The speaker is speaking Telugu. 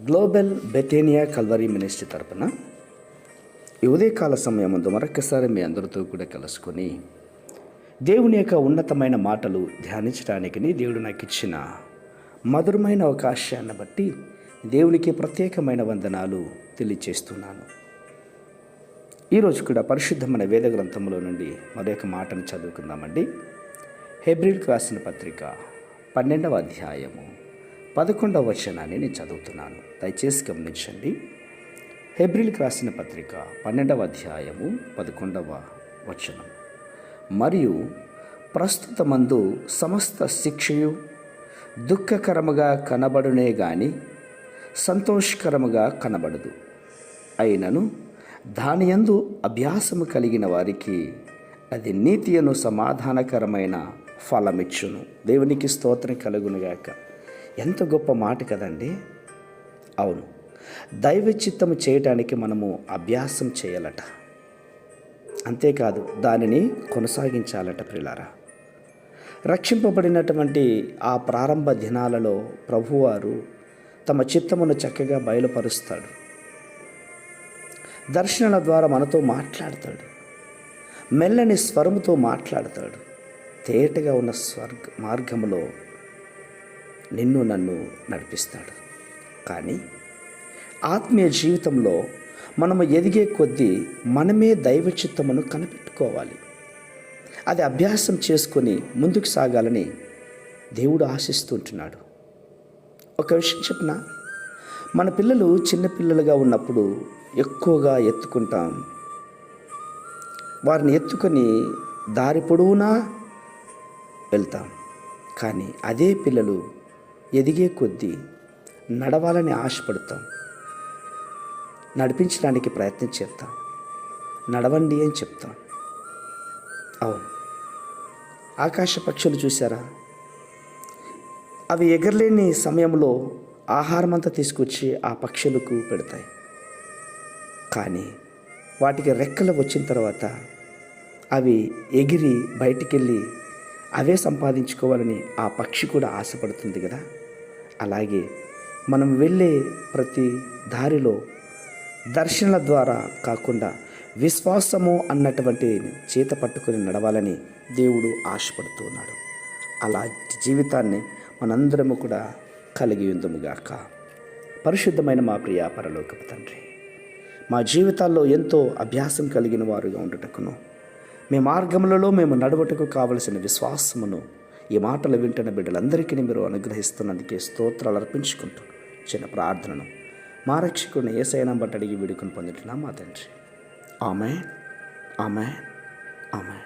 గ్లోబల్ బెతేనియా కల్వరీ మినిస్ట్రీ తరపున ఈ ఉదయకాల సమయం ముందు మరొకసారి మీ అందరితో కూడా కలుసుకొని దేవుని యొక్క ఉన్నతమైన మాటలు ధ్యానించడానికి దేవుడు నాకు ఇచ్చిన మధురమైన అవకాశాన్ని బట్టి దేవునికి ప్రత్యేకమైన వందనాలు తెలియచేస్తున్నాను. ఈరోజు కూడా పరిశుద్ధమైన వేద గ్రంథంలో నుండి మరొక మాటను చదువుకుందామండి. హెబ్రీయులకు రాసిన పత్రిక 12వ అధ్యాయము 11వ వచనాన్ని నేను చదువుతున్నాను. దయచేసి గమనించండి. హెబ్రీయులకు రాసిన పత్రిక 12వ అధ్యాయము 11వ వచనం. మరియు ప్రస్తుతమందు సమస్త శిక్షయు దుఃఖకరముగా కనబడునే గాని సంతోషకరముగా కనబడదు. అయినను దానియందు అభ్యాసము కలిగిన వారికి అది నీతియను సమాధానకరమైన ఫలమిచ్చును. దేవునికి స్తోత్రం కలుగునుగాక. ఎంత గొప్ప మాట కదండి. అవును, దైవ చిత్తము చేయటానికి మనము అభ్యాసం చేయాలట, అంతేకాదు దానిని కొనసాగించాలట. ప్రియులారా, రక్షింపబడినటువంటి ఆ ప్రారంభ దినాలలో ప్రభువారు తమ చిత్తమును చక్కగా బయలుపరుస్తాడు. దర్శనాల ద్వారా మనతో మాట్లాడతాడు. మెల్లని స్వరముతో మాట్లాడతాడు. తేటగా ఉన్న మార్గములో నిన్ను నన్ను నడిపిస్తాడు. కానీ ఆత్మీయ జీవితంలో మనము ఎదిగే కొద్దీ మనమే దైవ చిత్తమును కనిపెట్టుకోవాలి. అది అభ్యాసం చేసుకొని ముందుకు సాగాలని దేవుడు ఆశిస్తుంటున్నాడు. ఒక విషయం చెప్పిన, మన పిల్లలు చిన్నపిల్లలుగా ఉన్నప్పుడు ఎక్కువగా ఎత్తుకుంటాం. వారిని ఎత్తుకొని దారి పొడవునా వెళ్తాం. కానీ అదే పిల్లలు ఎదిగే కొద్దీ నడవాలని ఆశపడతాం. నడిపించడానికి ప్రయత్నం చేస్తాం. నడవండి అని చెప్తాం. అవును, ఆకాశ పక్షులు చూసారా? అవి ఎగరలేని సమయంలో ఆహారం అంతా తీసుకొచ్చి ఆ పక్షులకు పెడతాయి. కానీ వాటికి రెక్కలు వచ్చిన తర్వాత అవి ఎగిరి బయటికెళ్ళి అవే సంపాదించుకోవాలని ఆ పక్షి కూడా ఆశపడుతుంది కదా. అలాగే మనం వెళ్ళే ప్రతి దారిలో దర్శనాల ద్వారా కాకుండా విశ్వాసము అన్నటువంటి చేత పట్టుకొని నడవాలని దేవుడు ఆశపడుతూ ఉన్నాడు. అలాంటి జీవితాన్ని మనందరము కూడా కలిగి ఉందుముగాక. పరిశుద్ధమైన మా ప్రియ పరలోకపు తండ్రి, మా జీవితాల్లో ఎంతో అభ్యాసం కలిగిన వారుగా ఉండుటకును, మీ మార్గములలో మేము నడువటకు కావలసిన విశ్వాసమును ఈ మాటలు వింటున్న బిడ్డలందరికీ మీరు అనుగ్రహిస్తున్నందుకే స్తోత్రాలు అర్పించుకుంటూ చిన్న ప్రార్థనను మా రక్షకుడిని యేసయ్య బట్టి అడిగి వేడుకొని పొందుతున్నాం మా తండ్రి. ఆమేన్, ఆమేన్, ఆమేన్.